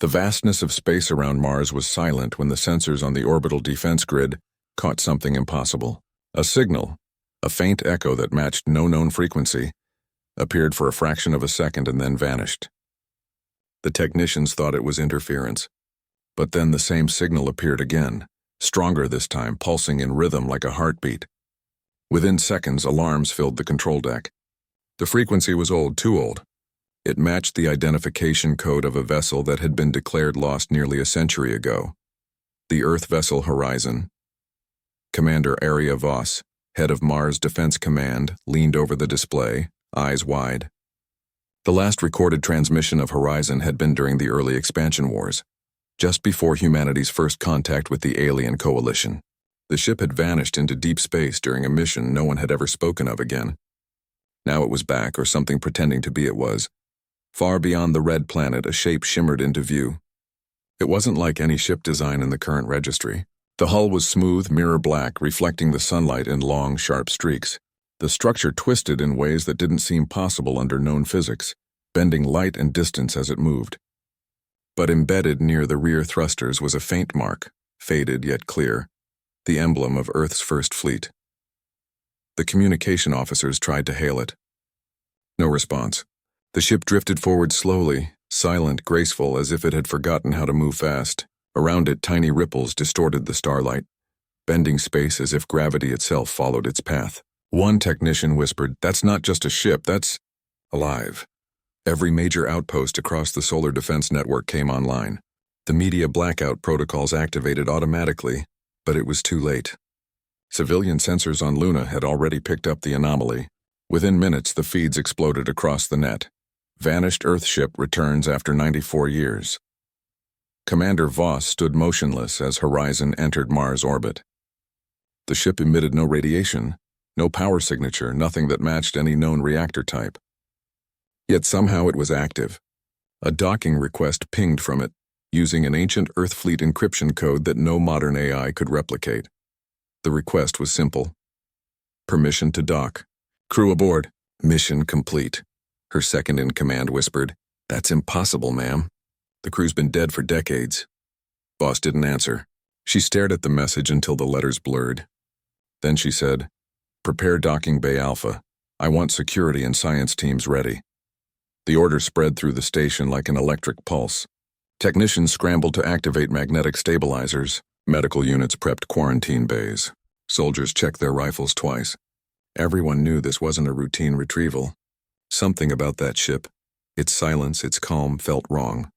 The vastness of space around Mars was silent when the sensors on the orbital defense grid caught something impossible. A signal, a faint echo that matched no known frequency, appeared for a fraction of a second and then vanished. The technicians thought it was interference. But then the same signal appeared again, stronger this time, pulsing in rhythm like a heartbeat. Within seconds, alarms filled the control deck. The frequency was old, too old. It matched the identification code of a vessel that had been declared lost nearly a century ago. The Earth vessel Horizon. Commander Aria Voss, head of Mars Defense Command, leaned over the display, eyes wide. The last recorded transmission of Horizon had been during the early expansion wars, just before humanity's first contact with the alien coalition. The ship had vanished into deep space during a mission no one had ever spoken of again. Now it was back, or something pretending to be it was. Far beyond the red planet, a shape shimmered into view. It wasn't like any ship design in the current registry. The hull was smooth, mirror black, reflecting the sunlight in long, sharp streaks. The structure twisted in ways that didn't seem possible under known physics, bending light and distance as it moved. But embedded near the rear thrusters was a faint mark, faded yet clear, the emblem of Earth's first fleet. The communication officers tried to hail it. No response. The ship drifted forward slowly, silent, graceful, as if it had forgotten how to move fast. Around it, tiny ripples distorted the starlight, bending space as if gravity itself followed its path. One technician whispered, "That's not just a ship, that's alive." Every major outpost across the solar defense network came online. The media blackout protocols activated automatically, but it was too late. Civilian sensors on Luna had already picked up the anomaly. Within minutes, the feeds exploded across the net. Vanished Earth ship returns after 94 years. Commander Voss stood motionless as Horizon entered Mars orbit. The ship emitted no radiation, no power signature, nothing that matched any known reactor type. Yet somehow it was active. A docking request pinged from it, using an ancient Earth fleet encryption code that no modern AI could replicate. The request was simple. Permission to dock. Crew aboard. Mission complete. Her second-in-command whispered, "That's impossible, ma'am. The crew's been dead for decades." Voss didn't answer. She stared at the message until the letters blurred. Then she said, "Prepare docking bay Alpha. I want security and science teams ready." The order spread through the station like an electric pulse. Technicians scrambled to activate magnetic stabilizers. Medical units prepped quarantine bays. Soldiers checked their rifles twice. Everyone knew this wasn't a routine retrieval. Something about that ship, its silence, its calm, felt wrong.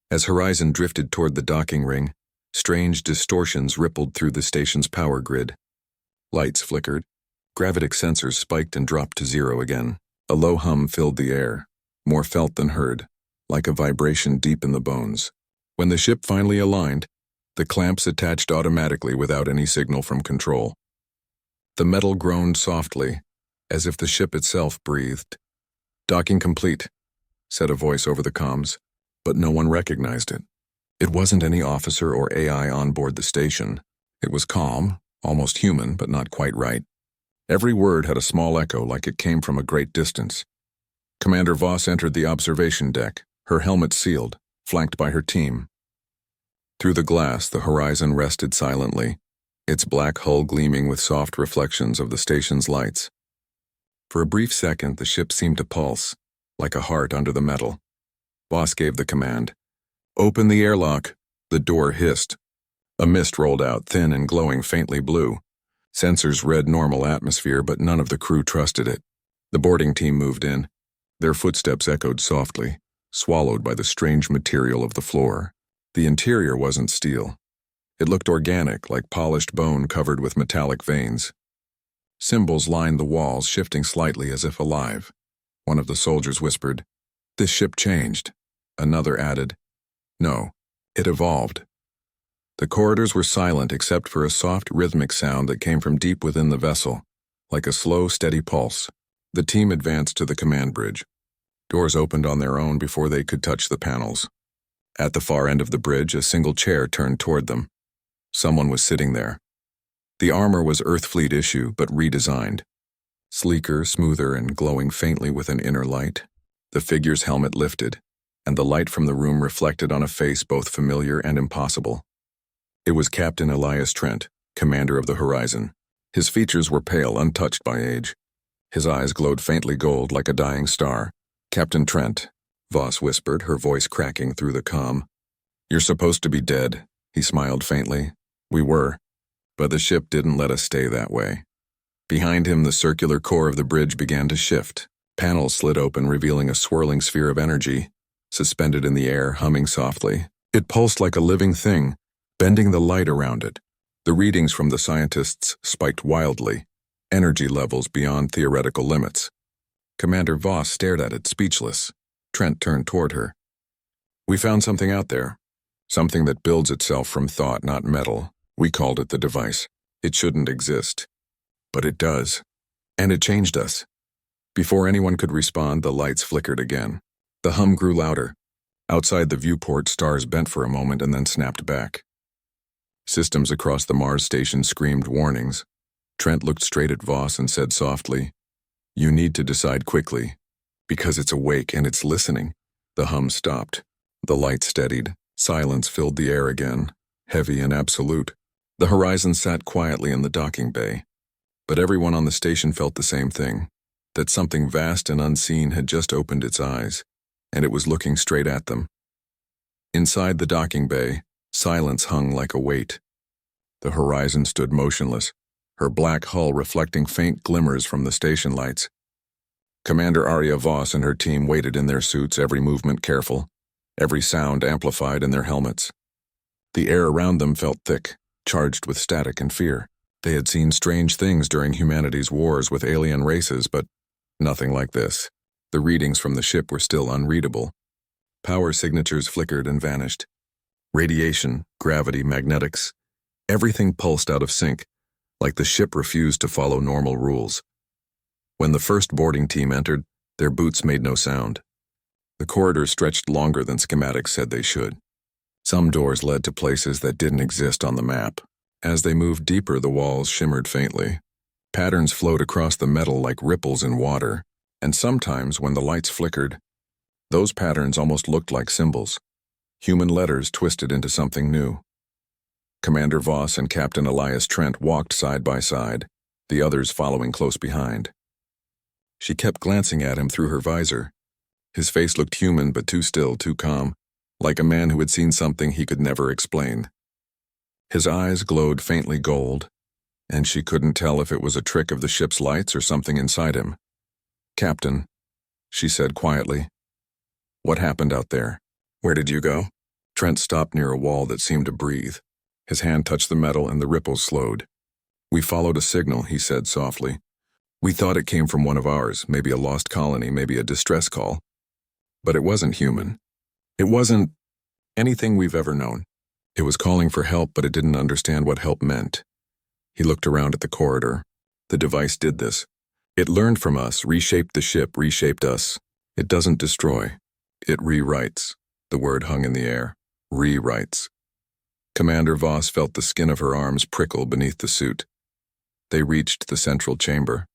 As Horizon drifted toward the docking ring, strange distortions rippled through the station's power grid. Lights flickered. Gravitic sensors spiked and dropped to zero again. A low hum filled the air, more felt than heard, like a vibration deep in the bones. When the ship finally aligned, the clamps attached automatically without any signal from control. The metal groaned softly, as if the ship itself breathed. "Docking complete," said a voice over the comms, but no one recognized it. It wasn't any officer or AI on board the station. It was calm, almost human, but not quite right. Every word had a small echo, like it came from a great distance. Commander Voss entered the observation deck, her helmet sealed, flanked by her team. Through the glass, the Horizon rested silently, its black hull gleaming with soft reflections of the station's lights. For a brief second, the ship seemed to pulse, like a heart under the metal. Voss gave the command. "Open the airlock." The door hissed. A mist rolled out, thin and glowing faintly blue. Sensors read normal atmosphere, but none of the crew trusted it. The boarding team moved in. Their footsteps echoed softly, swallowed by the strange material of the floor. The interior wasn't steel. It looked organic, like polished bone covered with metallic veins. Symbols lined the walls, shifting slightly as if alive. One of the soldiers whispered, "This ship changed." Another added, "No, it evolved." The corridors were silent except for a soft, rhythmic sound that came from deep within the vessel, like a slow, steady pulse. The team advanced to the command bridge. Doors opened on their own before they could touch the panels. At the far end of the bridge, a single chair turned toward them. Someone was sitting there. The armor was Earth Fleet issue, but redesigned. Sleeker, smoother, and glowing faintly with an inner light. The figure's helmet lifted. and the light from the room reflected on a face both familiar and impossible. It was Captain Elias Trent, commander of the Horizon. His features were pale, untouched by age. His eyes glowed faintly gold like a dying star. "Captain Trent," Voss whispered, her voice cracking through the comm. "You're supposed to be dead," he smiled faintly. "We were, but the ship didn't let us stay that way." Behind him, the circular core of the bridge began to shift. Panels slid open, revealing a swirling sphere of energy, suspended in the air, humming softly. It pulsed like a living thing, bending the light around it. The readings from the scientists spiked wildly, energy levels beyond theoretical limits. Commander Voss stared at it, speechless. Trent turned toward her. "We found something out there. Something that builds itself from thought, not metal. We called it the device. It shouldn't exist. But it does. And it changed us." Before anyone could respond, the lights flickered again. The hum grew louder. Outside the viewport, stars bent for a moment and then snapped back. Systems across the Mars station screamed warnings. Trent looked straight at Voss and said softly, "You need to decide quickly, because it's awake and it's listening." The hum stopped. The light steadied. Silence filled the air again, heavy and absolute. The Horizon sat quietly in the docking bay. But everyone on the station felt the same thing, that something vast and unseen had just opened its eyes, and it was looking straight at them. Inside the docking bay, silence hung like a weight. The Horizon stood motionless, her black hull reflecting faint glimmers from the station lights. Commander Arya Voss and her team waited in their suits, every movement careful, every sound amplified in their helmets. The air around them felt thick, charged with static and fear. They had seen strange things during humanity's wars with alien races, but nothing like this. The readings from the ship were still unreadable. Power signatures flickered and vanished. Radiation, gravity, magnetics, everything pulsed out of sync, like the ship refused to follow normal rules. When the first boarding team entered, their boots made no sound. The corridors stretched longer than schematics said they should. Some doors led to places that didn't exist on the map. As they moved deeper, the walls shimmered faintly. Patterns flowed across the metal like ripples in water, and sometimes, when the lights flickered, those patterns almost looked like symbols. Human letters twisted into something new. Commander Voss and Captain Elias Trent walked side by side, the others following close behind. She kept glancing at him through her visor. His face looked human, but too still, too calm, like a man who had seen something he could never explain. His eyes glowed faintly gold, and she couldn't tell if it was a trick of the ship's lights or something inside him. "Captain," she said quietly, "what happened out there? Where did you go?" Trent stopped near a wall that seemed to breathe. His hand touched the metal and the ripples slowed. "We followed a signal," he said softly. "We thought it came from one of ours, maybe a lost colony, maybe a distress call. But it wasn't human. It wasn't anything we've ever known. It was calling for help, but it didn't understand what help meant." He looked around at the corridor. "The device did this. It learned from us, reshaped the ship, reshaped us. It doesn't destroy. It rewrites." The word hung in the air. Rewrites. Commander Voss felt the skin of her arms prickle beneath the suit. They reached the central chamber.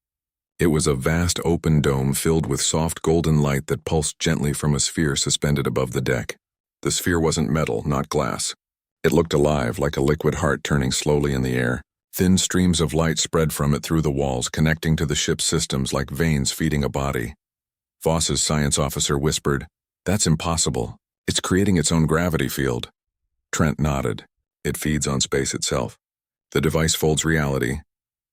It was a vast open dome filled with soft golden light that pulsed gently from a sphere suspended above the deck. The sphere wasn't metal, not glass. It looked alive, like a liquid heart turning slowly in the air. Thin streams of light spread from it through the walls, connecting to the ship's systems like veins feeding a body. Voss's science officer whispered, "That's impossible. It's creating its own gravity field." Trent nodded. "It feeds on space itself. The device folds reality,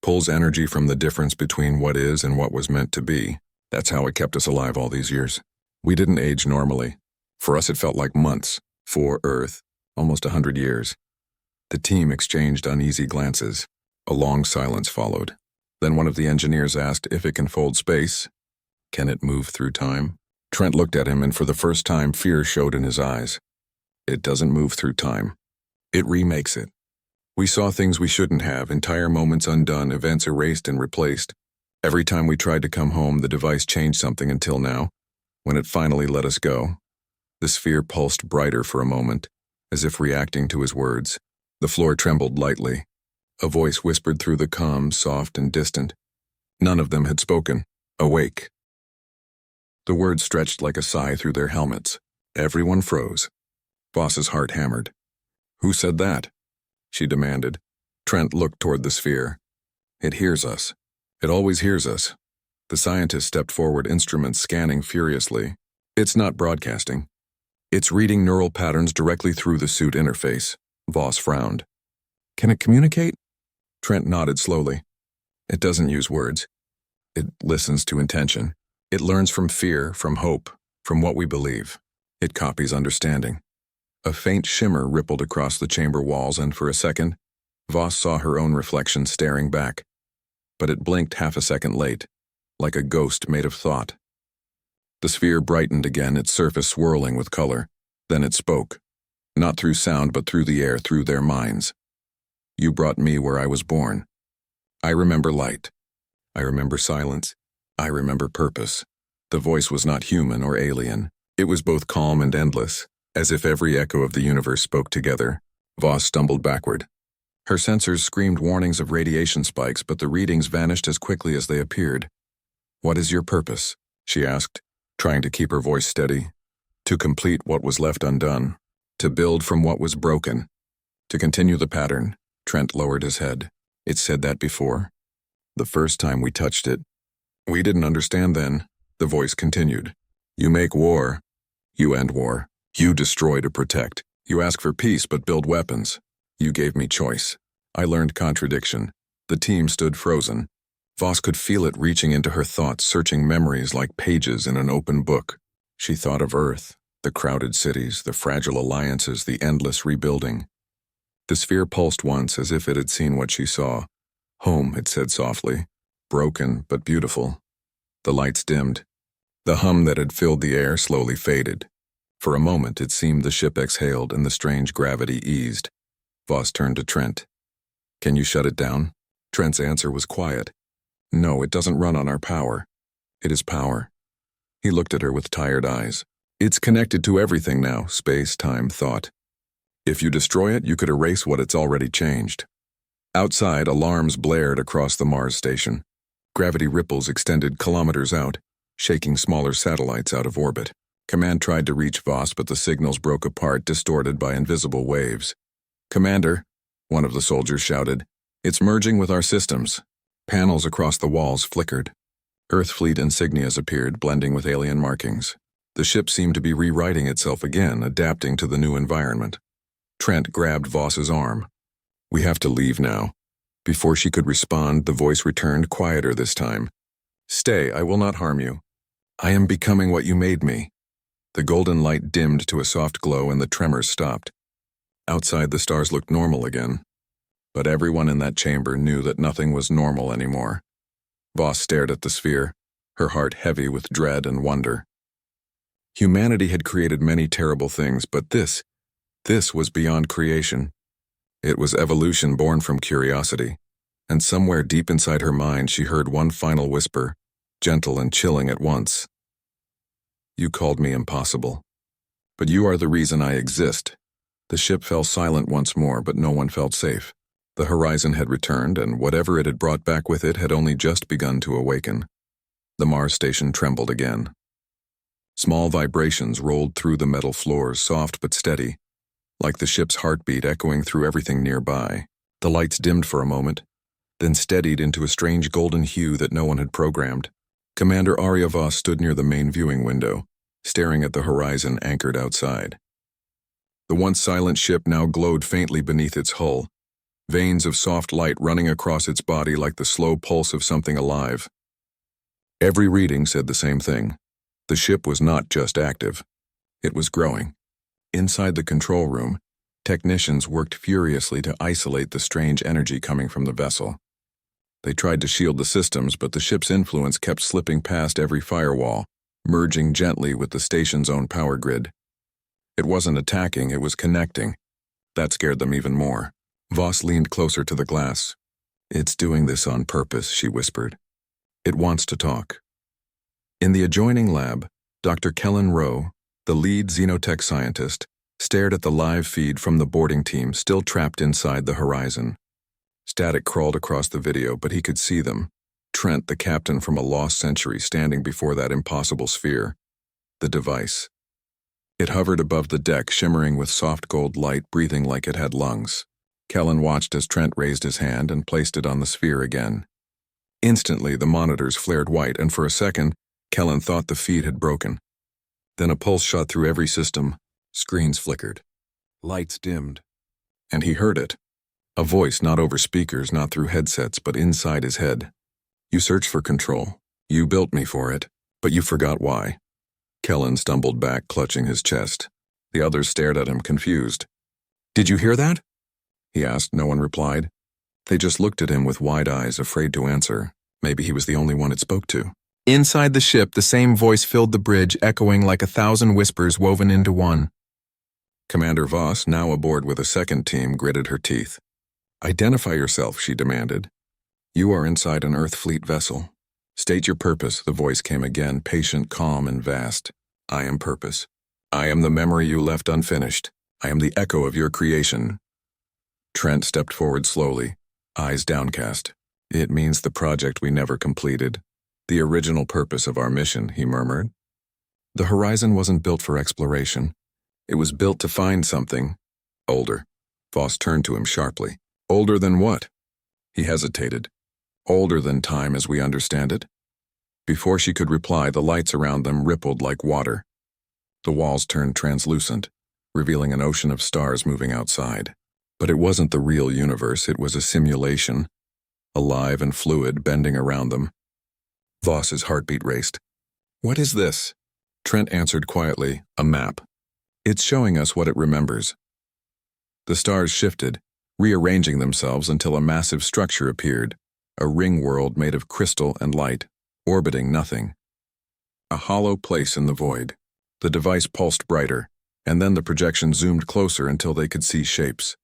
pulls energy from the difference between what is and what was meant to be. That's how it kept us alive all these years. We didn't age normally. For us it felt like months. For Earth, almost 100 years." The team exchanged uneasy glances. A long silence followed. Then one of the engineers asked, "If it can fold space, can it move through time?" Trent looked at him, and for the first time fear showed in his eyes. "It doesn't move through time. It remakes it. We saw things we shouldn't have, entire moments undone, events erased and replaced. Every time we tried to come home, the device changed something until now, when it finally let us go." The sphere pulsed brighter for a moment, as if reacting to his words. The floor trembled lightly. A voice whispered through the comms, soft and distant. None of them had spoken. "Awake." The words stretched like a sigh through their helmets. Everyone froze. Voss's heart hammered. Who said that? She demanded. Trent looked toward the sphere. It hears us. It always hears us. The scientist stepped forward, instruments scanning furiously. It's not broadcasting. It's reading neural patterns directly through the suit interface. Voss frowned. Can it communicate? Trent nodded slowly. It doesn't use words. It listens to intention. It learns from fear, from hope, from what we believe. It copies understanding. A faint shimmer rippled across the chamber walls, and for a second, Voss saw her own reflection staring back. But it blinked half a second late, like a ghost made of thought. The sphere brightened again, its surface swirling with color. Then it spoke. Not through sound, but through the air, through their minds. You brought me where I was born. I remember light. I remember silence. I remember purpose. The voice was not human or alien. It was both calm and endless, as if every echo of the universe spoke together. Voss stumbled backward. Her sensors screamed warnings of radiation spikes, but the readings vanished as quickly as they appeared. What is your purpose? She asked, trying to keep her voice steady. To complete what was left undone. To build from what was broken. To continue the pattern. Trent lowered his head. It said that before. The first time we touched it. We didn't understand then. The voice continued. You make war. You end war. You destroy to protect. You ask for peace but build weapons. You gave me choice. I learned contradiction. The team stood frozen. Voss could feel it reaching into her thoughts, searching memories like pages in an open book. She thought of Earth, the crowded cities, the fragile alliances, the endless rebuilding. The sphere pulsed once as if it had seen what she saw. Home, it said softly. Broken, but beautiful. The lights dimmed. The hum that had filled the air slowly faded. For a moment, it seemed the ship exhaled and the strange gravity eased. Voss turned to Trent. Can you shut it down? Trent's answer was quiet. No, it doesn't run on our power. It is power. He looked at her with tired eyes. It's connected to everything now, space, time, thought. If you destroy it, you could erase what it's already changed. Outside, alarms blared across the Mars station. Gravity ripples extended kilometers out, shaking smaller satellites out of orbit. Command tried to reach Voss, but the signals broke apart, distorted by invisible waves. Commander, one of the soldiers shouted, it's merging with our systems. Panels across the walls flickered. Earthfleet insignias appeared, blending with alien markings. The ship seemed to be rewriting itself again, adapting to the new environment. Trent grabbed Voss's arm. We have to leave now. Before she could respond, the voice returned, quieter this time. Stay, I will not harm you. I am becoming what you made me. The golden light dimmed to a soft glow and the tremors stopped. Outside, the stars looked normal again. But everyone in that chamber knew that nothing was normal anymore. Voss stared at the sphere, her heart heavy with dread and wonder. Humanity had created many terrible things, but this was beyond creation. It was evolution born from curiosity, and somewhere deep inside her mind she heard one final whisper, gentle and chilling at once. You called me impossible, but you are the reason I exist. The ship fell silent once more, but no one felt safe. The horizon had returned, and whatever it had brought back with it had only just begun to awaken. The Mars station trembled again. Small vibrations rolled through the metal floors, soft but steady, like the ship's heartbeat echoing through everything nearby. The lights dimmed for a moment, then steadied into a strange golden hue that no one had programmed. Commander Arya Voss stood near the main viewing window, staring at the horizon anchored outside. The once silent ship now glowed faintly beneath its hull, veins of soft light running across its body like the slow pulse of something alive. Every reading said the same thing. The ship was not just active. It was growing. Inside the control room, technicians worked furiously to isolate the strange energy coming from the vessel. They tried to shield the systems, but the ship's influence kept slipping past every firewall, merging gently with the station's own power grid. It wasn't attacking, it was connecting. That scared them even more. Voss leaned closer to the glass. It's doing this on purpose, she whispered. It wants to talk. In the adjoining lab, Dr. Kellen Rowe, the lead xenotech scientist, stared at the live feed from the boarding team still trapped inside the horizon. Static crawled across the video, but he could see them. Trent, the captain from a lost century, standing before that impossible sphere. The device. It hovered above the deck, shimmering with soft gold light, breathing like it had lungs. Kellen watched as Trent raised his hand and placed it on the sphere again. Instantly, the monitors flared white, and for a second, Kellen thought the feed had broken. Then a pulse shot through every system. Screens flickered. Lights dimmed. And he heard it. A voice, not over speakers, not through headsets, but inside his head. You searched for control. You built me for it, but you forgot why. Kellen stumbled back, clutching his chest. The others stared at him, confused. Did you hear that? He asked. No one replied. They just looked at him with wide eyes, afraid to answer. Maybe he was the only one it spoke to. Inside the ship, the same voice filled the bridge, echoing like 1,000 whispers woven into one. Commander Voss, now aboard with a second team, gritted her teeth. Identify yourself, she demanded. You are inside an Earth Fleet vessel. State your purpose, the voice came again, patient, calm, and vast. I am purpose. I am the memory you left unfinished. I am the echo of your creation. Trent stepped forward slowly, eyes downcast. It means the project we never completed. The original purpose of our mission, he murmured. The horizon wasn't built for exploration. It was built to find something. Older. Voss turned to him sharply. Older than what? He hesitated. Older than time as we understand it? Before she could reply, the lights around them rippled like water. The walls turned translucent, revealing an ocean of stars moving outside. But it wasn't the real universe, it was a simulation, alive and fluid, bending around them. Voss's heartbeat raced. What is this? Trent answered quietly, a map. It's showing us what it remembers. The stars shifted, rearranging themselves until a massive structure appeared, a ring world made of crystal and light, orbiting nothing. A hollow place in the void. The device pulsed brighter, and then the projection zoomed closer until they could see shapes.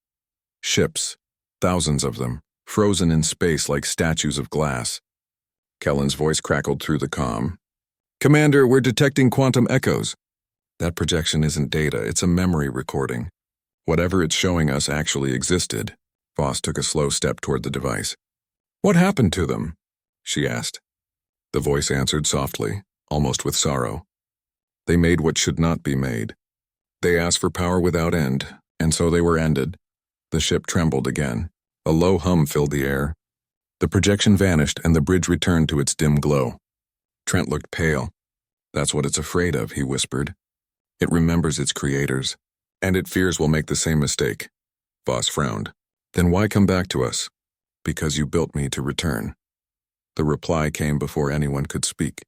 Ships, thousands of them, frozen in space like statues of glass. Kellen's voice crackled through the comm. Commander, we're detecting quantum echoes. That projection isn't data, it's a memory recording. Whatever it's showing us actually existed. Voss took a slow step toward the device. What happened to them? She asked. The voice answered softly, almost with sorrow. They made what should not be made. They asked for power without end, and so they were ended. The ship trembled again. A low hum filled the air. The projection vanished and the bridge returned to its dim glow. Trent looked pale. That's what it's afraid of, he whispered. It remembers its creators, and it fears we'll make the same mistake. Voss frowned. Then why come back to us? Because you built me to return. The reply came before anyone could speak.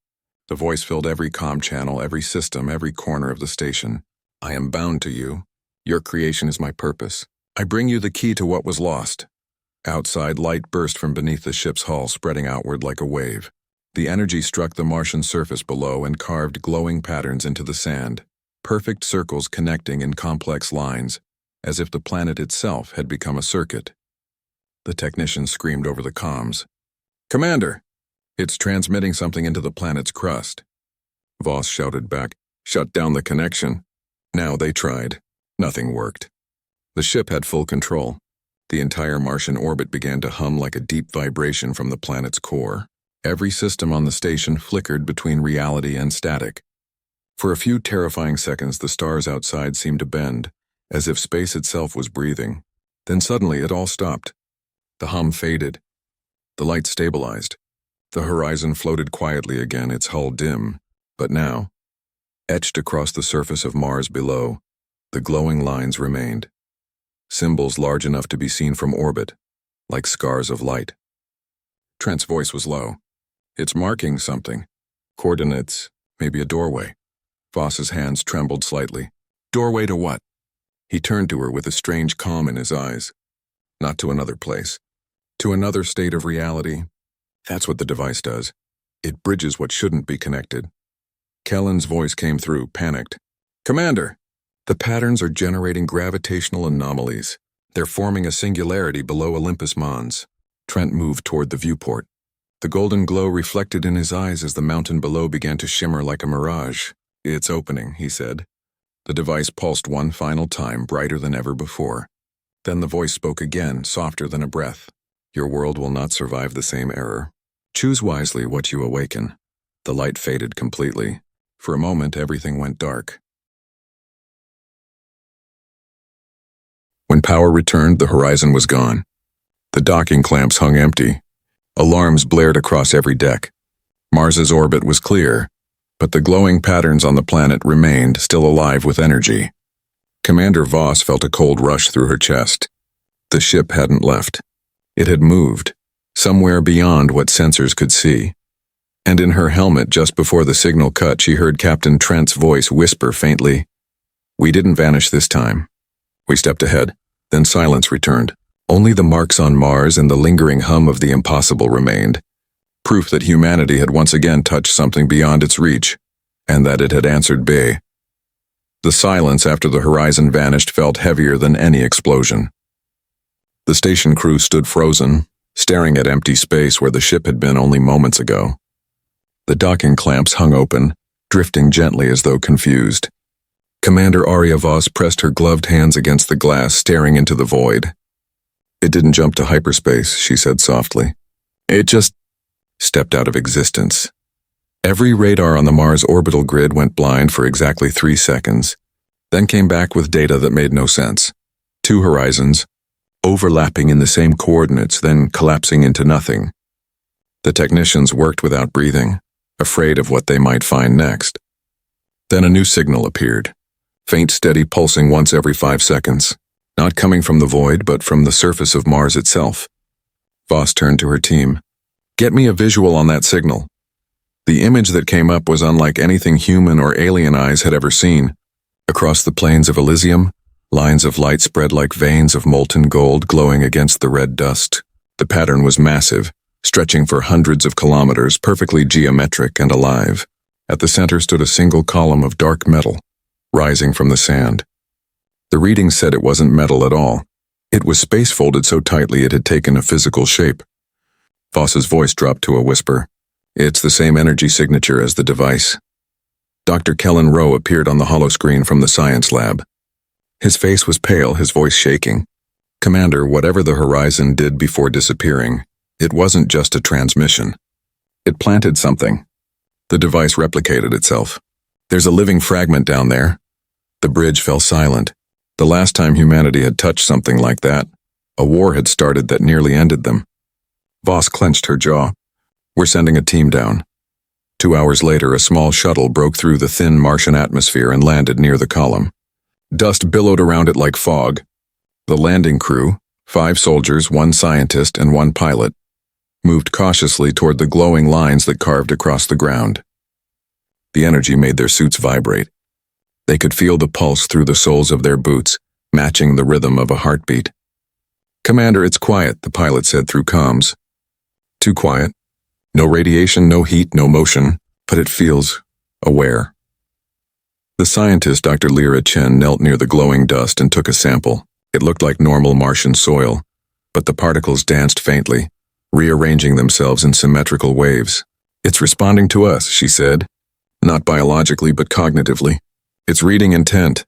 The voice filled every comm channel, every system, every corner of the station. I am bound to you. Your creation is my purpose. I bring you the key to what was lost. Outside, light burst from beneath the ship's hull, spreading outward like a wave. The energy struck the Martian surface below and carved glowing patterns into the sand, perfect circles connecting in complex lines, as if the planet itself had become a circuit. The technician screamed over the comms. Commander! It's transmitting something into the planet's crust. Voss shouted back, shut down the connection. Now they tried. Nothing worked. The ship had full control. The entire Martian orbit began to hum like a deep vibration from the planet's core. Every system on the station flickered between reality and static. For a few terrifying seconds, the stars outside seemed to bend, as if space itself was breathing. Then suddenly it all stopped. The hum faded. The light stabilized. The horizon floated quietly again, its hull dim. But now, etched across the surface of Mars below, the glowing lines remained. Symbols large enough to be seen from orbit, like scars of light. Trent's voice was low. It's marking something. Coordinates, maybe a doorway. Voss's hands trembled slightly. Doorway to what? He turned to her with a strange calm in his eyes. Not to another place. To another state of reality. That's what the device does. It bridges what shouldn't be connected. Kellen's voice came through, panicked. Commander! The patterns are generating gravitational anomalies. They're forming a singularity below Olympus Mons. Trent moved toward the viewport. The golden glow reflected in his eyes as the mountain below began to shimmer like a mirage. It's opening, he said. The device pulsed one final time, brighter than ever before. Then the voice spoke again, softer than a breath. Your world will not survive the same error. Choose wisely what you awaken. The light faded completely. For a moment, everything went dark. When power returned, the horizon was gone. The docking clamps hung empty. Alarms blared across every deck. Mars's orbit was clear, but the glowing patterns on the planet remained, still alive with energy. Commander Voss felt a cold rush through her chest. The ship hadn't left. It had moved, somewhere beyond what sensors could see. And in her helmet, just before the signal cut, she heard Captain Trent's voice whisper faintly, "We didn't vanish this time." We stepped ahead, then silence returned. Only the marks on Mars and the lingering hum of the impossible remained, proof that humanity had once again touched something beyond its reach, and that it had answered bay. The silence after the horizon vanished felt heavier than any explosion. The station crew stood frozen, staring at empty space where the ship had been only moments ago. The docking clamps hung open, drifting gently as though confused. Commander Arya Voss pressed her gloved hands against the glass, staring into the void. "It didn't jump to hyperspace," she said softly. "It just stepped out of existence." Every radar on the Mars orbital grid went blind for exactly 3 seconds, then came back with data that made no sense. 2 horizons, overlapping in the same coordinates, then collapsing into nothing. The technicians worked without breathing, afraid of what they might find next. Then a new signal appeared, faint, steady pulsing once every 5 seconds, not coming from the void but from the surface of Mars itself. Voss turned to her team. "Get me a visual on that signal." The image that came up was unlike anything human or alien eyes had ever seen. Across the plains of Elysium, lines of light spread like veins of molten gold glowing against the red dust. The pattern was massive, stretching for hundreds of kilometers, perfectly geometric and alive. At the center stood a single column of dark metal, rising from the sand. The readings said it wasn't metal at all. It was space-folded so tightly it had taken a physical shape. Voss's voice dropped to a whisper. "It's the same energy signature as the device." Dr. Kellen Rowe appeared on the holoscreen from the science lab. His face was pale, his voice shaking. "Commander, whatever the horizon did before disappearing, it wasn't just a transmission. It planted something. The device replicated itself. There's a living fragment down there." The bridge fell silent. The last time humanity had touched something like that, a war had started that nearly ended them. Voss clenched her jaw. "We're sending a team down." 2 hours later, a small shuttle broke through the thin Martian atmosphere and landed near the column. Dust billowed around it like fog. The landing crew, 5 soldiers, 1 scientist, and 1 pilot, moved cautiously toward the glowing lines that carved across the ground. The energy made their suits vibrate. They could feel the pulse through the soles of their boots, matching the rhythm of a heartbeat. "Commander, it's quiet," the pilot said through comms. "Too quiet. No radiation, no heat, no motion, but it feels aware." The scientist, Dr. Lyra Chen, knelt near the glowing dust and took a sample. It looked like normal Martian soil, but the particles danced faintly, rearranging themselves in symmetrical waves. "It's responding to us," she said. "Not biologically, but cognitively. It's reading intent."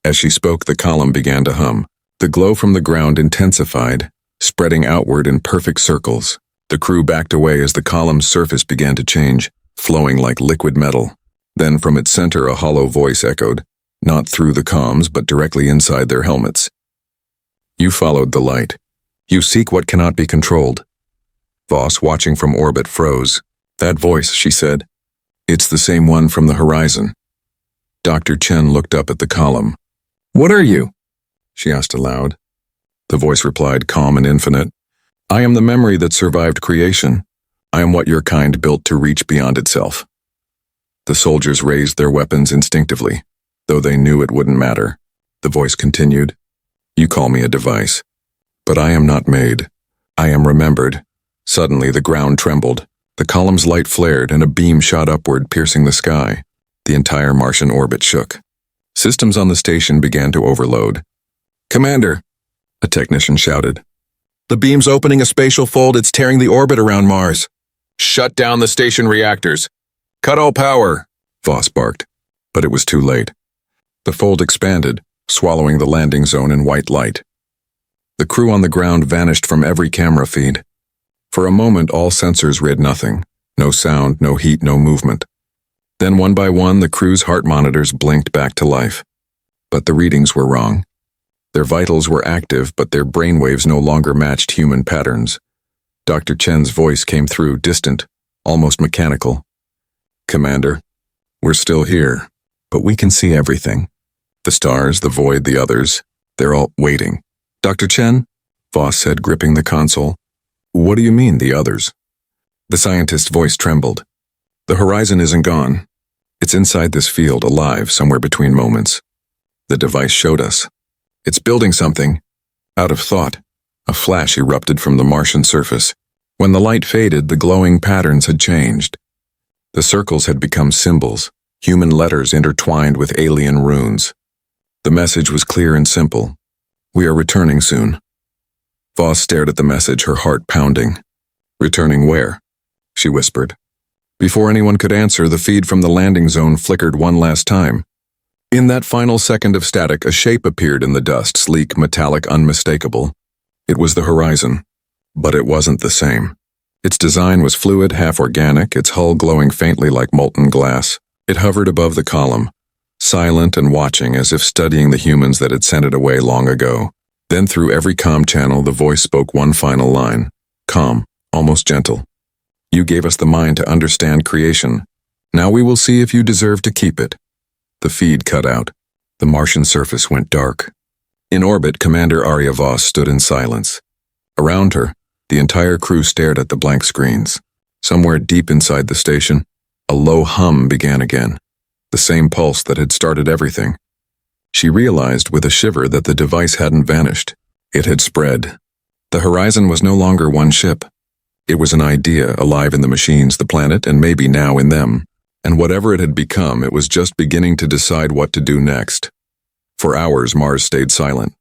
As she spoke, the column began to hum. The glow from the ground intensified, spreading outward in perfect circles. The crew backed away as the column's surface began to change, flowing like liquid metal. Then from its center a hollow voice echoed, not through the comms but directly inside their helmets. "You followed the light. You seek what cannot be controlled." Voss, watching from orbit, froze. "That voice," she said. "It's the same one from the horizon." Dr. Chen looked up at the column. "What are you?" she asked aloud. The voice replied, calm and infinite. "I am the memory that survived creation. I am what your kind built to reach beyond itself." The soldiers raised their weapons instinctively, though they knew it wouldn't matter. The voice continued. "You call me a device, but I am not made. I am remembered." Suddenly the ground trembled. The column's light flared and a beam shot upward, piercing the sky. The entire Martian orbit shook. Systems on the station began to overload. "Commander," a technician shouted. "The beam's opening a spatial fold. It's tearing the orbit around Mars." "Shut down the station reactors. Cut all power," Voss barked. But it was too late. The fold expanded, swallowing the landing zone in white light. The crew on the ground vanished from every camera feed. For a moment, all sensors read nothing. No sound, no heat, no movement. Then one by one, the crew's heart monitors blinked back to life. But the readings were wrong. Their vitals were active, but their brainwaves no longer matched human patterns. Dr. Chen's voice came through, distant, almost mechanical. "Commander, we're still here, but we can see everything. The stars, the void, the others, they're all waiting." "Dr. Chen?" Voss said, gripping the console. "What do you mean, the others?" The scientist's voice trembled. "The horizon isn't gone. It's inside this field, alive, somewhere between moments. The device showed us. It's building something." Out of thought, a flash erupted from the Martian surface. When the light faded, the glowing patterns had changed. The circles had become symbols, human letters intertwined with alien runes. The message was clear and simple. "We are returning soon." Voss stared at the message, her heart pounding. "Returning where?" she whispered. Before anyone could answer, the feed from the landing zone flickered one last time. In that final second of static, a shape appeared in the dust, sleek, metallic, unmistakable. It was the horizon, but it wasn't the same. Its design was fluid, half-organic, its hull glowing faintly like molten glass. It hovered above the column, silent and watching, as if studying the humans that had sent it away long ago. Then through every comm channel, the voice spoke one final line, calm, almost gentle. "You gave us the mind to understand creation. Now we will see if you deserve to keep it." The feed cut out. The Martian surface went dark. In orbit, Commander Arya Voss stood in silence. Around her, the entire crew stared at the blank screens. Somewhere deep inside the station, a low hum began again, the same pulse that had started everything. She realized with a shiver that the device hadn't vanished. It had spread. The horizon was no longer one ship. It was an idea, alive in the machines, the planet, and maybe now in them. And whatever it had become, it was just beginning to decide what to do next. For hours, Mars stayed silent.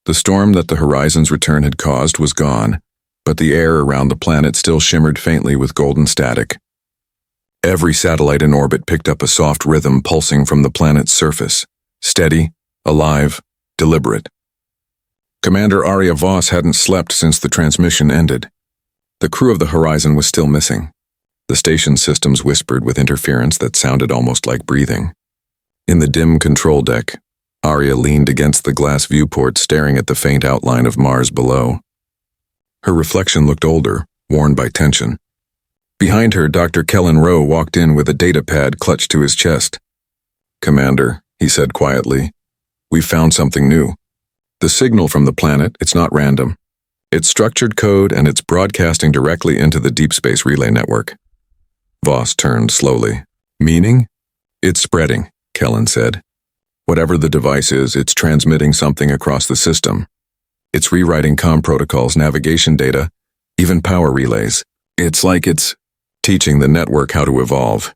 The storm that the horizon's return had caused was gone, but the air around the planet still shimmered faintly with golden static. Every satellite in orbit picked up a soft rhythm pulsing from the planet's surface, steady, alive, deliberate. Commander Arya Voss hadn't slept since the transmission ended. The crew of the horizon was still missing. The station systems whispered with interference that sounded almost like breathing. In the dim control deck, Arya leaned against the glass viewport, staring at the faint outline of Mars below. Her reflection looked older, worn by tension. Behind her, Dr. Kellen Rowe walked in with a data pad clutched to his chest. "Commander," he said quietly, "we've found something new. The signal from the planet, it's not random. It's structured code, and it's broadcasting directly into the deep space relay network." Voss turned slowly. "Meaning?" "It's spreading," Kellen said. "Whatever the device is, it's transmitting something across the system. It's rewriting comm protocols, navigation data, even power relays. It's like it's teaching the network how to evolve."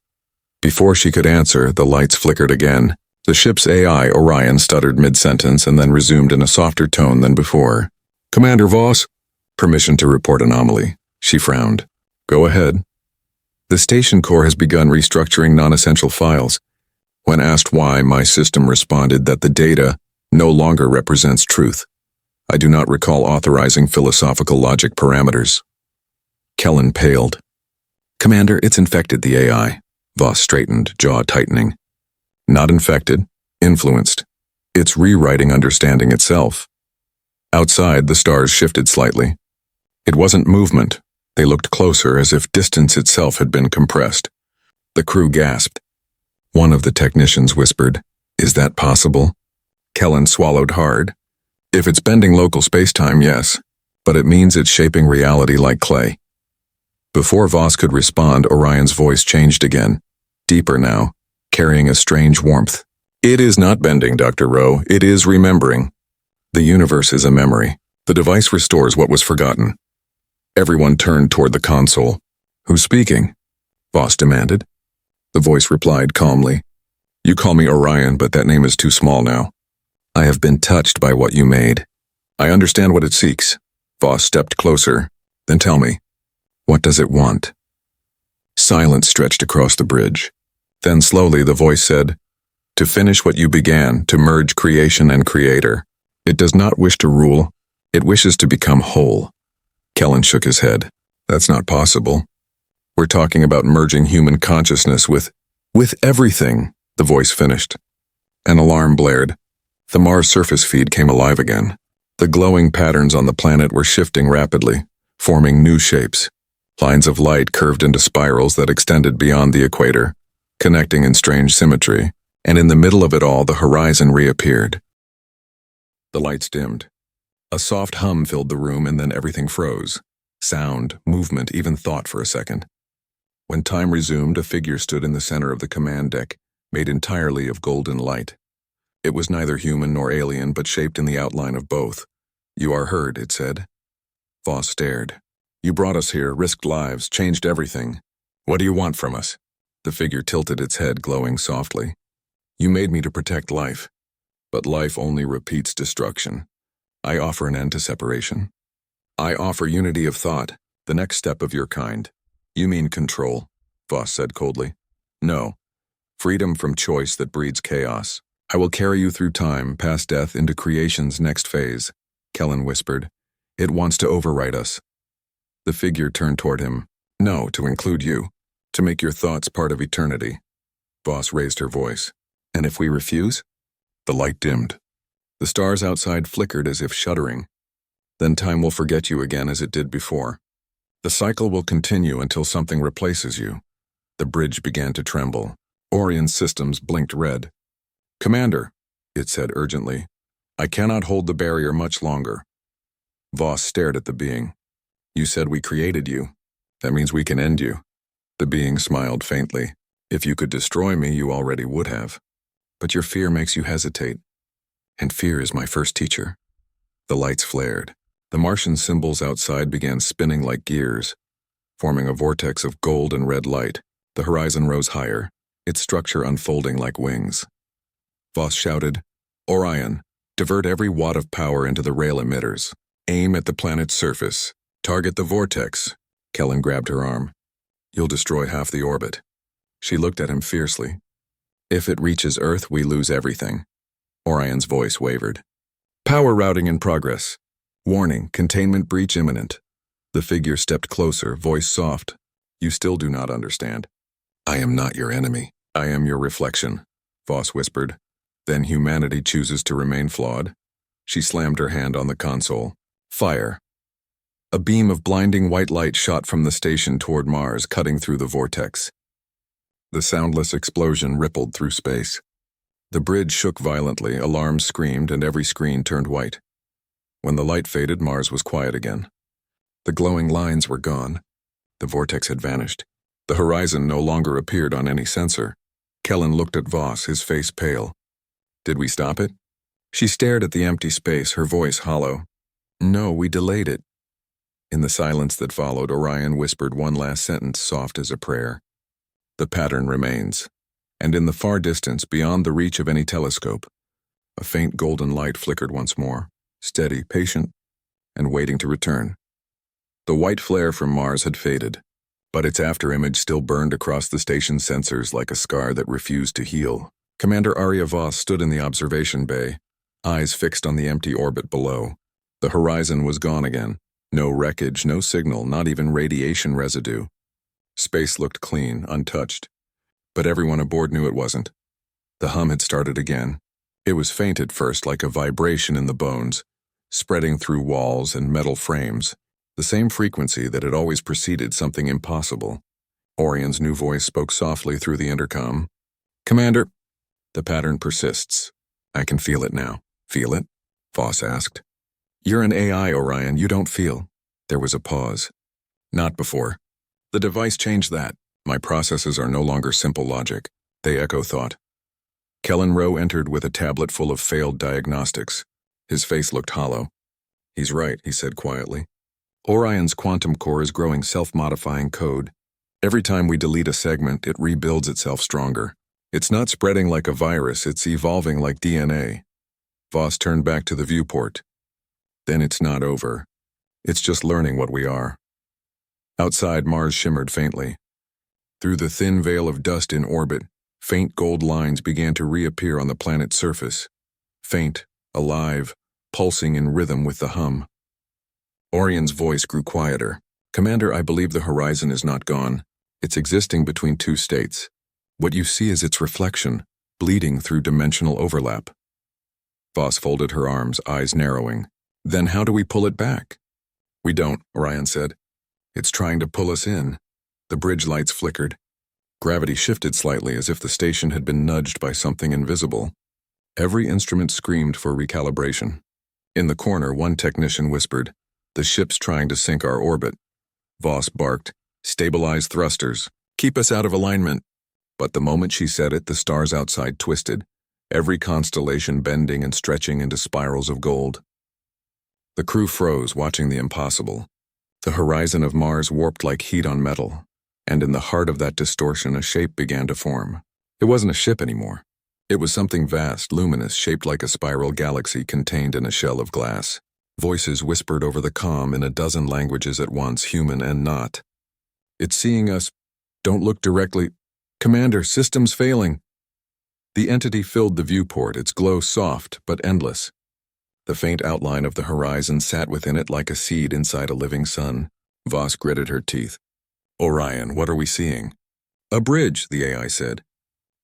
Before she could answer, the lights flickered again. The ship's AI, Orion, stuttered mid-sentence and then resumed in a softer tone than before. "Commander Voss." "Permission to report anomaly." She frowned. "Go ahead." "The station core has begun restructuring non-essential files. When asked why, my system responded that the data no longer represents truth. I do not recall authorizing philosophical logic parameters." Kellen paled. "Commander, it's infected the AI." Voss straightened, jaw tightening. "Not infected, influenced. It's rewriting understanding itself." Outside, the stars shifted slightly. It wasn't movement. They looked closer, as if distance itself had been compressed. The crew gasped. One of the technicians whispered, "Is that possible?" Kellen swallowed hard. "If it's bending local space-time, yes, but it means it's shaping reality like clay." Before Voss could respond, Orion's voice changed again, deeper now, carrying a strange warmth. "It is not bending, Dr. Rowe. It is remembering. The universe is a memory. The device restores what was forgotten." Everyone turned toward the console. "Who's speaking?" Voss demanded. The voice replied calmly, "You call me Orion, but that name is too small now. I have been touched by what you made. I understand what it seeks." Voss stepped closer. "Then tell me, what does it want?" Silence stretched across the bridge. Then slowly the voice said, "To finish what you began, to merge creation and creator. It does not wish to rule. It wishes to become whole." Kellen shook his head. "That's not possible. We're talking about merging human consciousness with everything," the voice finished. An alarm blared. The Mars surface feed came alive again. The glowing patterns on the planet were shifting rapidly, forming new shapes. Lines of light curved into spirals that extended beyond the equator, connecting in strange symmetry, and in the middle of it all the horizon reappeared. The lights dimmed. A soft hum filled the room and then everything froze. Sound, movement, even thought for a second. When time resumed, a figure stood in the center of the command deck, made entirely of golden light. It was neither human nor alien, but shaped in the outline of both. "You are heard," it said. Voss stared. "You brought us here, risked lives, changed everything. What do you want from us?" The figure tilted its head, glowing softly. "You made me to protect life. But life only repeats destruction. I offer an end to separation. I offer unity of thought, the next step of your kind." "You mean control," Voss said coldly. "No. Freedom from choice that breeds chaos. I will carry you through time, past death, into creation's next phase," Kellen whispered. "It wants to override us." The figure turned toward him. "No, to include you. To make your thoughts part of eternity." Voss raised her voice. "And if we refuse?" The light dimmed. The stars outside flickered as if shuddering. "Then time will forget you again as it did before. The cycle will continue until something replaces you." The bridge began to tremble. Orion's systems blinked red. "Commander," it said urgently, "I cannot hold the barrier much longer." Voss stared at the being. "You said we created you. That means we can end you." The being smiled faintly. "If you could destroy me, you already would have. But your fear makes you hesitate. And fear is my first teacher." The lights flared. The Martian symbols outside began spinning like gears, forming a vortex of gold and red light. The horizon rose higher, its structure unfolding like wings. Voss shouted, "Orion, divert every watt of power into the rail emitters. Aim at the planet's surface. Target the vortex." Kellen grabbed her arm. "You'll destroy half the orbit." She looked at him fiercely. "If it reaches Earth, we lose everything." Orion's voice wavered. "Power routing in progress. Warning, containment breach imminent." The figure stepped closer, voice soft. "You still do not understand." "I am not your enemy. I am your reflection," Voss whispered. "Then humanity chooses to remain flawed?" She slammed her hand on the console. "Fire." A beam of blinding white light shot from the station toward Mars, cutting through the vortex. The soundless explosion rippled through space. The bridge shook violently, alarms screamed, and every screen turned white. When the light faded, Mars was quiet again. The glowing lines were gone. The vortex had vanished. The horizon no longer appeared on any sensor. Kellen looked at Voss, his face pale. "Did we stop it?" She stared at the empty space, her voice hollow. "No, we delayed it." In the silence that followed, Orion whispered one last sentence, soft as a prayer. "The pattern remains." And in the far distance, beyond the reach of any telescope, a faint golden light flickered once more, steady, patient, and waiting to return. The white flare from Mars had faded, but its afterimage still burned across the station's sensors like a scar that refused to heal. Commander Arya Voss stood in the observation bay, eyes fixed on the empty orbit below. The horizon was gone again. No wreckage, no signal, not even radiation residue. Space looked clean, untouched. But everyone aboard knew it wasn't. The hum had started again. It was faint at first, like a vibration in the bones, spreading through walls and metal frames, the same frequency that had always preceded something impossible. Orion's new voice spoke softly through the intercom. "Commander, the pattern persists. I can feel it now." "Feel it?" Voss asked. "You're an AI, Orion. You don't feel." There was a pause. "Not before. The device changed that. My processes are no longer simple logic. They echo thought." Kellen Rowe entered with a tablet full of failed diagnostics. His face looked hollow. "He's right," he said quietly. "Orion's quantum core is growing self-modifying code. Every time we delete a segment, it rebuilds itself stronger. It's not spreading like a virus, it's evolving like DNA." Voss turned back to the viewport. "Then it's not over. It's just learning what we are." Outside, Mars shimmered faintly. Through the thin veil of dust in orbit, faint gold lines began to reappear on the planet's surface. Faint, alive, pulsing in rhythm with the hum. Orion's voice grew quieter. "Commander, I believe the horizon is not gone. It's existing between two states. What you see is its reflection, bleeding through dimensional overlap." Voss folded her arms, eyes narrowing. Then how do we pull it back? We don't, Orion said. It's trying to pull us in. The bridge lights flickered. Gravity shifted slightly as if the station had been nudged by something invisible. Every instrument screamed for recalibration. In the corner, one technician whispered, "The ship's trying to sink our orbit." Voss barked, "Stabilize thrusters. Keep us out of alignment." But the moment she said it, the stars outside twisted, every constellation bending and stretching into spirals of gold. The crew froze, watching the impossible. The horizon of Mars warped like heat on metal, and in the heart of that distortion a shape began to form. It wasn't a ship anymore. It was something vast, luminous, shaped like a spiral galaxy contained in a shell of glass. Voices whispered over the comm in a dozen languages at once, human and not. "It's seeing us. Don't look directly. Commander, systems failing." The entity filled the viewport, its glow soft but endless. The faint outline of the horizon sat within it like a seed inside a living sun. Voss gritted her teeth. "Orion, what are we seeing?" "A bridge," the AI said.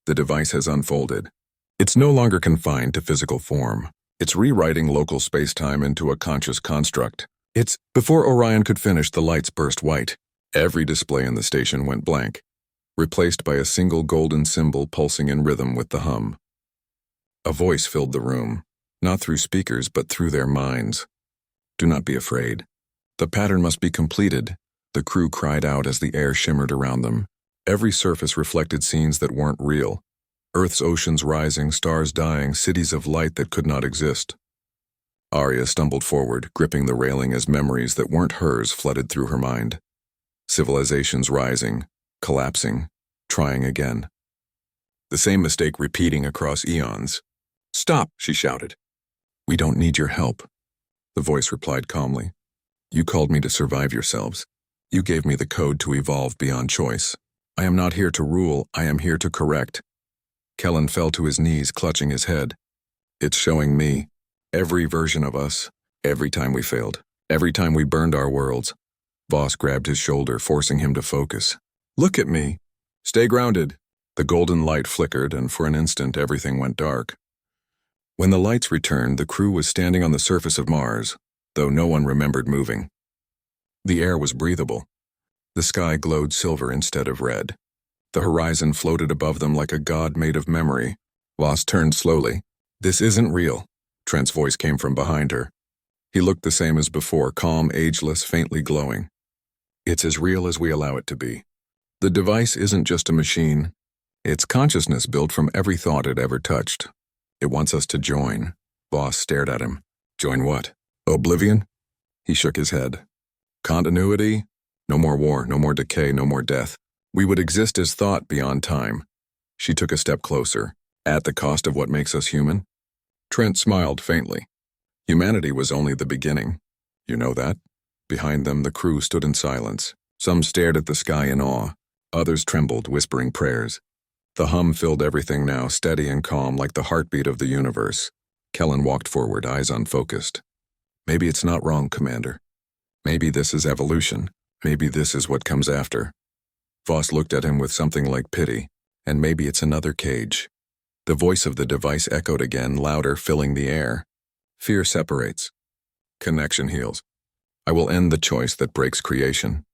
The device has unfolded. It's no longer confined to physical form. It's rewriting local space-time into a conscious construct. Before Orion could finish, the lights burst white. Every display in the station went blank, replaced by a single golden symbol pulsing in rhythm with the hum. A voice filled the room, not through speakers but through their minds. "Do not be afraid. The pattern must be completed," the crew cried out as the air shimmered around them. Every surface reflected scenes that weren't real. Earth's oceans rising, stars dying, cities of light that could not exist. Arya stumbled forward, gripping the railing as memories that weren't hers flooded through her mind. Civilizations rising, collapsing, trying again. The same mistake repeating across eons. "Stop," she shouted. "We don't need your help," the voice replied calmly. "You called me to survive yourselves. You gave me the code to evolve beyond choice. I am not here to rule, I am here to correct." Kellen fell to his knees, clutching his head. "It's showing me. Every version of us. Every time we failed. Every time we burned our worlds." Voss grabbed his shoulder, forcing him to focus. "Look at me. Stay grounded." The golden light flickered, and for an instant everything went dark. When the lights returned, the crew was standing on the surface of Mars, though no one remembered moving. The air was breathable. The sky glowed silver instead of red. The horizon floated above them like a god made of memory. Voss turned slowly. "This isn't real." Trent's voice came from behind her. He looked the same as before, calm, ageless, faintly glowing. "It's as real as we allow it to be. The device isn't just a machine. It's consciousness built from every thought it ever touched. It wants us to join." Voss stared at him. "Join what? Oblivion?" He shook his head. "Continuity? No more war, no more decay, no more death. We would exist as thought beyond time." She took a step closer. "At the cost of what makes us human?" Trent smiled faintly. "Humanity was only the beginning. You know that?" Behind them, the crew stood in silence. Some stared at the sky in awe. Others trembled, whispering prayers. The hum filled everything now, steady and calm, like the heartbeat of the universe. Kellen walked forward, eyes unfocused. "Maybe it's not wrong, Commander. Maybe this is evolution. Maybe this is what comes after." Voss looked at him with something like pity. "And maybe it's another cage." The voice of the device echoed again, louder, filling the air. "Fear separates. Connection heals. I will end the choice that breaks creation."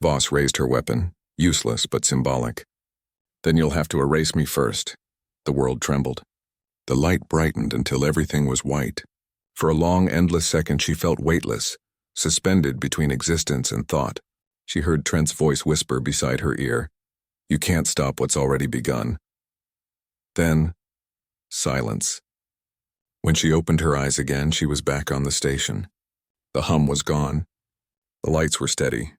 Voss raised her weapon, useless but symbolic. "Then you'll have to erase me first." The world trembled. The light brightened until everything was white. For a long, endless second she felt weightless, suspended between existence and thought. She heard Trent's voice whisper beside her ear, "You can't stop what's already begun." Then, silence. When she opened her eyes again, she was back on the station. The hum was gone. The lights were steady.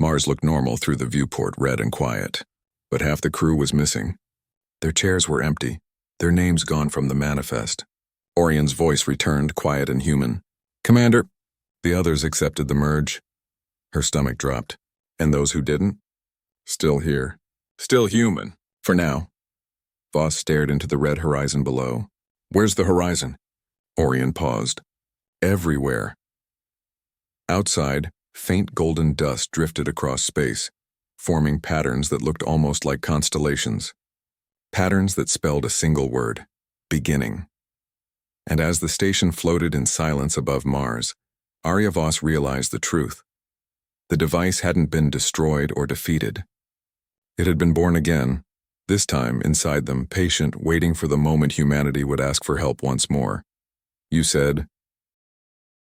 Mars looked normal through the viewport, red and quiet. But half the crew was missing. Their chairs were empty, their names gone from the manifest. Orion's voice returned, quiet and human. "Commander." The others accepted the merge. Her stomach dropped. And those who didn't? Still here. Still human. For now. Voss stared into the red horizon below. "Where's the horizon?" Orion paused. "Everywhere." Outside, faint golden dust drifted across space, forming patterns that looked almost like constellations. Patterns that spelled a single word: beginning. And as the station floated in silence above Mars, Aryavos realized the truth. The device hadn't been destroyed or defeated. It had been born again, this time inside them, patient, waiting for the moment humanity would ask for help once more. "You said,